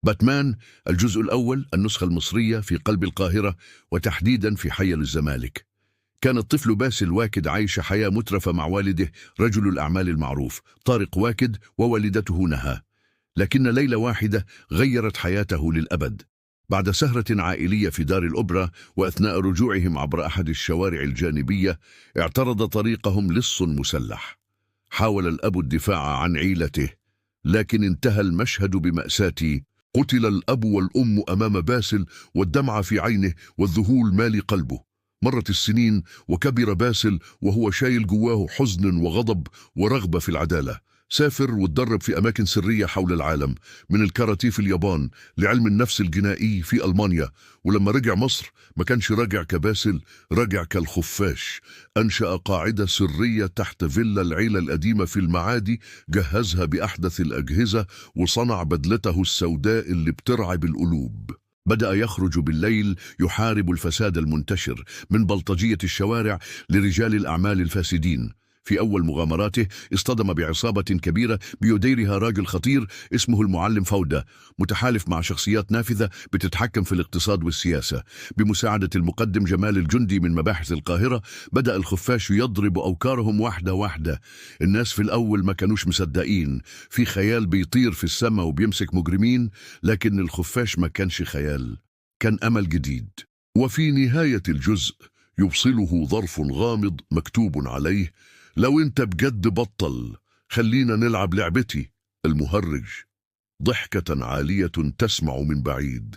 باتمان الجزء الأول، النسخة المصرية، في قلب القاهرة وتحديدا في حي الزمالك. كان الطفل باسل واكد عايش حياة مترفة مع والده رجل الأعمال المعروف طارق واكد ووالدته نهى. لكن ليلة واحدة غيرت حياته للأبد. بعد سهرة عائلية في دار الأوبرا وأثناء رجوعهم عبر أحد الشوارع الجانبية، اعترض طريقهم لص مسلح. حاول الأب الدفاع عن عيلته، لكن انتهى المشهد بمأساة. قتل الأب والأم أمام باسل والدمع في عينه والذهول مالي قلبه. مرت السنين وكبر باسل وهو شايل جواه حزن وغضب ورغبة في العدالة. سافر واتدرب في أماكن سرية حول العالم، من الكاراتيه في اليابان لعلم النفس الجنائي في ألمانيا. ولما رجع مصر ما كانش راجع كباسل، رجع كالخفاش. أنشأ قاعدة سرية تحت فيلا العيلة القديمة في المعادي، جهزها بأحدث الأجهزة وصنع بدلته السوداء اللي بترعب القلوب. بدأ يخرج بالليل يحارب الفساد المنتشر، من بلطجية الشوارع لرجال الأعمال الفاسدين. في أول مغامراته اصطدم بعصابة كبيرة بيديرها راجل خطير اسمه المعلم فودة، متحالف مع شخصيات نافذة بتتحكم في الاقتصاد والسياسة. بمساعدة المقدم جمال الجندي من مباحث القاهرة، بدأ الخفاش يضرب أوكارهم واحدة واحدة. الناس في الأول ما كانوش مصدقين، في خيال بيطير في السماء وبيمسك مجرمين، لكن الخفاش ما كانش خيال، كان أمل جديد. وفي نهاية الجزء يوصله ظرف غامض مكتوب عليه: لو انت بجد بطل خلينا نلعب لعبتي. المهرج ضحكة عالية تسمع من بعيد.